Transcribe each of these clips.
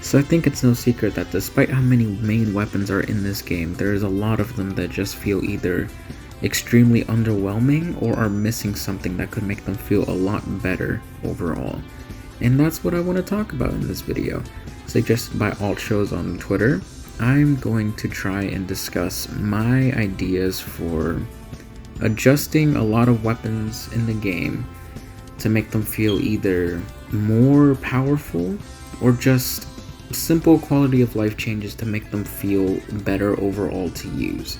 So I think it's no secret that despite how many main weapons are in this game, there's a lot of them that just feel either extremely underwhelming or are missing something that could make them feel a lot better overall. And that's what I want to talk about in this video. Suggested by alt shows on Twitter, I'm going to try and discuss my ideas for adjusting a lot of weapons in the game to make them feel either more powerful or just simple quality of life changes to make them feel better overall to use.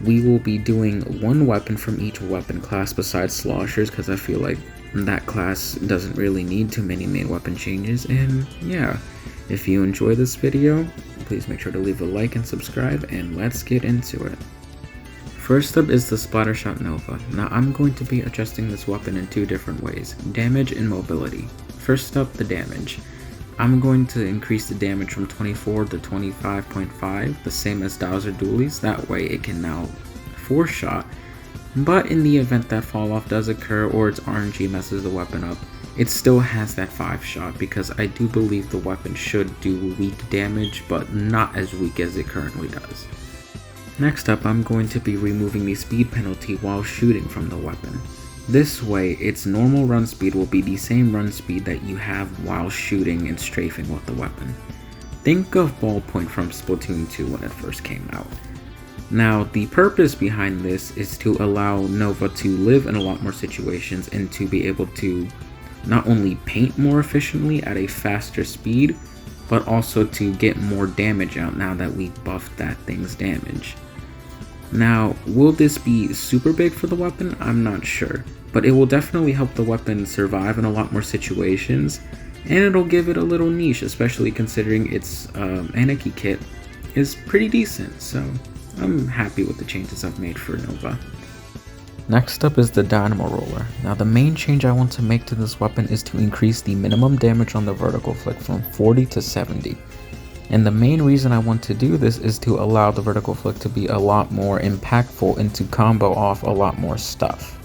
We will be doing one weapon from each weapon class besides sloshers, because I feel like that class doesn't really need too many main weapon changes. And yeah, if you enjoy this video, please make sure to leave a like and subscribe, and let's get into it. First up is the Splattershot Nova. Now I'm going to be adjusting this weapon in two different ways, damage and mobility. First up, the damage. I'm going to increase the damage from 24 to 25.5, the same as Dowser Dualies, that way it can now 4-shot. But in the event that fall off does occur or its RNG messes the weapon up, it still has that 5-shot, because I do believe the weapon should do weak damage, but not as weak as it currently does. Next up, I'm going to be removing the speed penalty while shooting from the weapon. This way, its normal run speed will be the same run speed that you have while shooting and strafing with the weapon. Think of Ballpoint from Splatoon 2 when it first came out. Now, the purpose behind this is to allow Nova to live in a lot more situations and to be able to not only paint more efficiently at a faster speed, but also to get more damage out now that we've buffed that thing's damage. Now, will this be super big for the weapon? I'm not sure, but it will definitely help the weapon survive in a lot more situations, and it'll give it a little niche, especially considering its Anarchy kit is pretty decent, so I'm happy with the changes I've made for Nova. Next up is the Dynamo Roller. Now the main change I want to make to this weapon is to increase the minimum damage on the vertical flick from 40 to 70. And the main reason I want to do this is to allow the vertical flick to be a lot more impactful and to combo off a lot more stuff.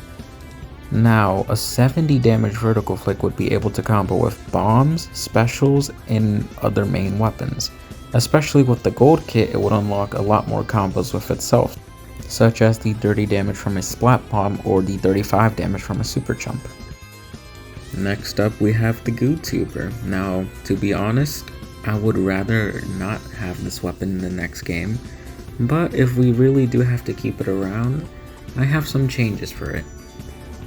Now, a 70 damage vertical flick would be able to combo with bombs, specials, and other main weapons. Especially with the gold kit, it would unlock a lot more combos with itself, such as the 30 damage from a Splat Bomb or the 35 damage from a Super Jump. Next up, we have the GooTuber. Now, to be honest, I would rather not have this weapon in the next game, but if we really do have to keep it around, I have some changes for it.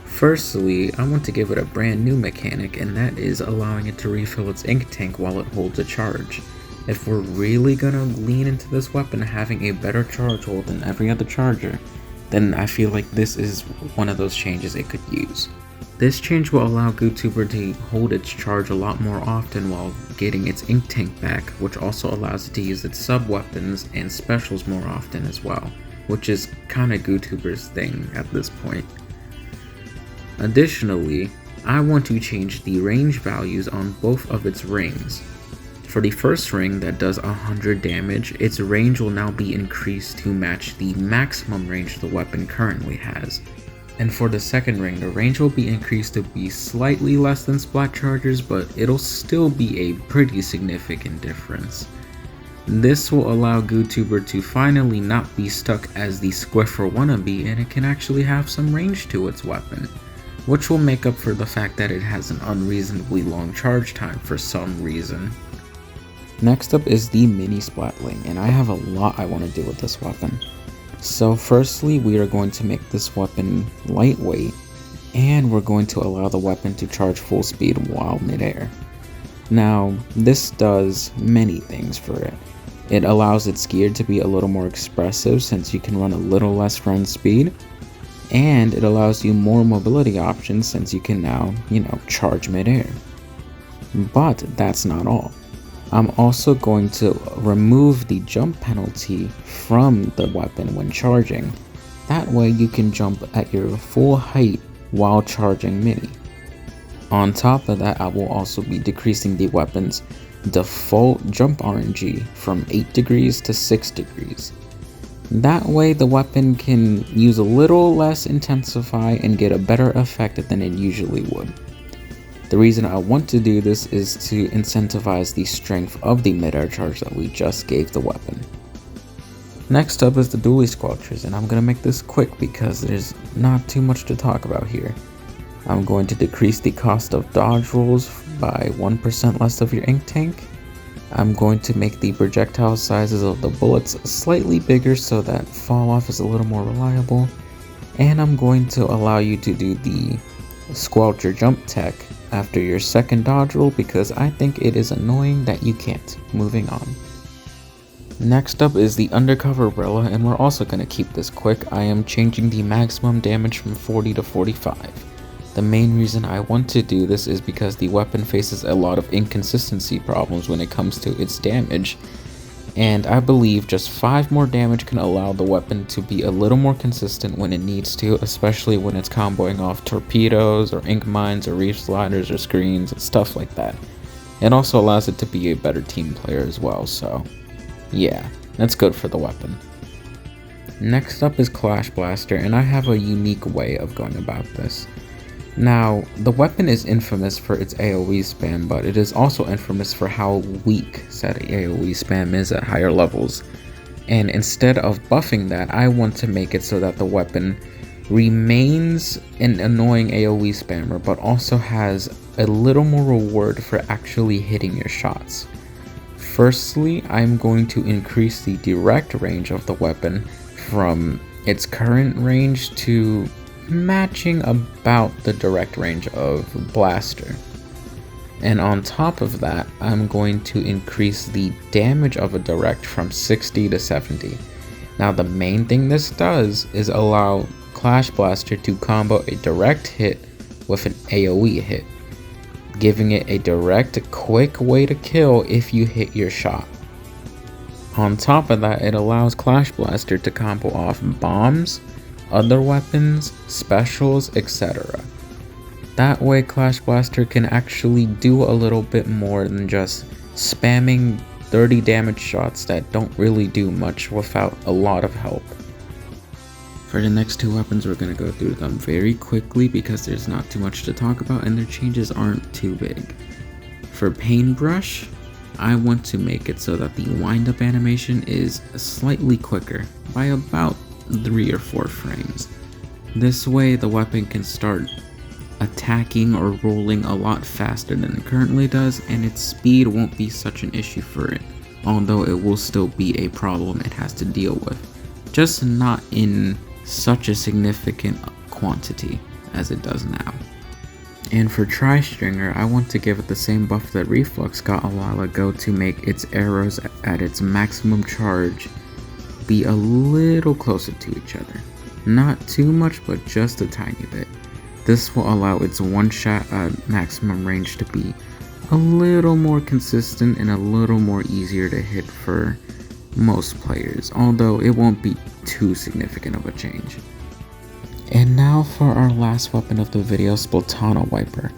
Firstly, I want to give it a brand new mechanic, and that is allowing it to refill its ink tank while it holds a charge. If we're really gonna lean into this weapon having a better charge hold than every other charger, then I feel like this is one of those changes it could use. This change will allow GooTuber to hold its charge a lot more often while getting its ink tank back, which also allows it to use its sub-weapons and specials more often as well, which is kinda GooTuber's thing at this point. Additionally, I want to change the range values on both of its rings. For the first ring that does 100 damage, its range will now be increased to match the maximum range the weapon currently has. And for the second ring, the range will be increased to be slightly less than Splat Chargers, but it'll still be a pretty significant difference. This will allow GooTuber to finally not be stuck as the Squiffer wannabe, and it can actually have some range to its weapon, which will make up for the fact that it has an unreasonably long charge time for some reason. Next up is the Mini Splatling, and I have a lot I want to do with this weapon. So firstly, we are going to make this weapon lightweight, and we're going to allow the weapon to charge full speed while midair. Now, this does many things for it. It allows its gear to be a little more expressive since you can run a little less run speed, and it allows you more mobility options since you can now, charge midair. But that's not all. I'm also going to remove the jump penalty from the weapon when charging. That way you can jump at your full height while charging mini. On top of that, I will also be decreasing the weapon's default jump RNG from 8 degrees to 6 degrees. That way the weapon can use a little less intensify and get a better effect than it usually would. The reason I want to do this is to incentivize the strength of the mid-air charge that we just gave the weapon. Next up is the dually squelchers, and I'm going to make this quick because there's not too much to talk about here. I'm going to decrease the cost of dodge rolls by 1% less of your ink tank. I'm going to make the projectile sizes of the bullets slightly bigger so that fall off is a little more reliable. And I'm going to allow you to do the squelcher jump tech after your second dodge roll because I think it is annoying that you can't. Moving on. Next up is the undercover umbrella, and we're also going to keep this quick. I am changing the maximum damage from 40 to 45. The main reason I want to do this is because the weapon faces a lot of inconsistency problems when it comes to its damage, and I believe just 5 more damage can allow the weapon to be a little more consistent when it needs to, especially when it's comboing off torpedoes or ink mines or reef sliders or screens and stuff like that. It also allows it to be a better team player as well, so yeah, that's good for the weapon. Next up is Clash Blaster, and I have a unique way of going about this. Now, the weapon is infamous for its AoE spam, but it is also infamous for how weak said AoE spam is at higher levels. And instead of buffing that, I want to make it so that the weapon remains an annoying AoE spammer, but also has a little more reward for actually hitting your shots. Firstly, I'm going to increase the direct range of the weapon from its current range to matching about the direct range of Blaster. And on top of that, I'm going to increase the damage of a direct from 60 to 70. Now the main thing this does is allow Clash Blaster to combo a direct hit with an AoE hit, giving it a direct, quick way to kill if you hit your shot. On top of that, it allows Clash Blaster to combo off bombs, other weapons, specials, etc. That way Clash Blaster can actually do a little bit more than just spamming 30 damage shots that don't really do much without a lot of help. For the next 2 weapons, we're going to go through them very quickly because there's not too much to talk about and their changes aren't too big. For Paintbrush, I want to make it so that the wind-up animation is slightly quicker by about 3 or 4 frames. This way the weapon can start attacking or rolling a lot faster than it currently does, and its speed won't be such an issue for it, although it will still be a problem it has to deal with, just not in such a significant quantity as it does now. And for Tri-Stringer, I want to give it the same buff that Reflux got a while ago to make its arrows at its maximum charge be a little closer to each other. Not too much, but just a tiny bit. This will allow its one shot at maximum range to be a little more consistent and a little more easier to hit for most players, although it won't be too significant of a change. And now for our last weapon of the video, Splat Wiper.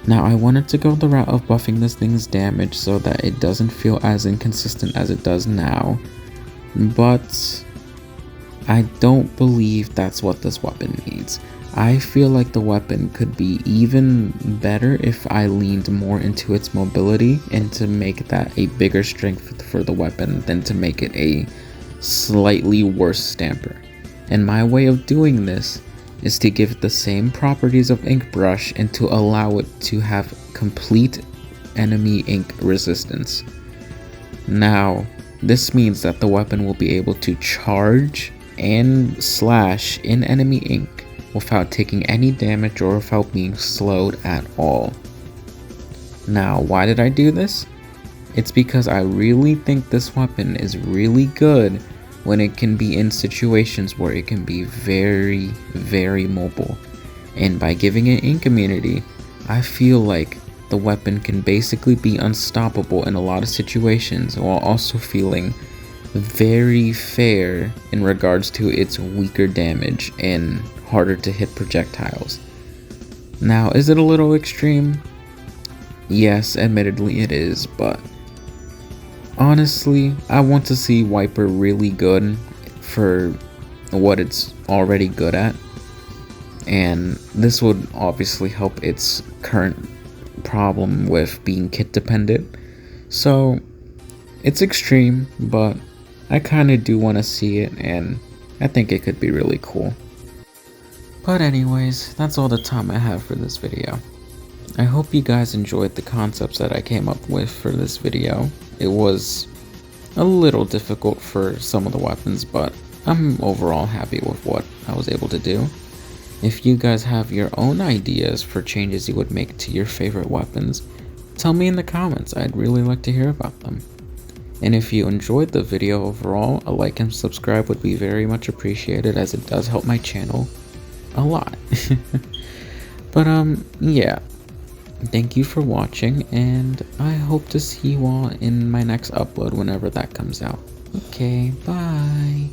Now I wanted to go the route of buffing this thing's damage so that it doesn't feel as inconsistent as it does now, but I don't believe that's what this weapon needs. I feel like the weapon could be even better if I leaned more into its mobility and to make that a bigger strength for the weapon than to make it a slightly worse stamper. And my way of doing this is to give it the same properties of Ink Brush and to allow it to have complete enemy ink resistance. Now, this means that the weapon will be able to charge and slash in enemy ink without taking any damage or without being slowed at all. Now, why did I do this? It's because I really think this weapon is really good when it can be in situations where it can be very, very mobile. And by giving it ink immunity, I feel like the weapon can basically be unstoppable in a lot of situations while also feeling very fair in regards to its weaker damage and harder to hit projectiles. Now, is it a little extreme? Yes, admittedly it is, but honestly, I want to see Wiper really good for what it's already good at, and this would obviously help its current problem with being kit dependent. So it's extreme, but I kind of do want to see it, and I think it could be really cool. But anyways, that's all the time I have for this video. I hope you guys enjoyed the concepts that I came up with for this video. It was a little difficult for some of the weapons, but I'm overall happy with what I was able to do. If you guys have your own ideas for changes you would make to your favorite weapons, tell me in the comments. I'd really like to hear about them. And if you enjoyed the video overall, a like and subscribe would be very much appreciated, as it does help my channel a lot. But yeah, thank you for watching, and I hope to see you all in my next upload whenever that comes out. Okay, bye.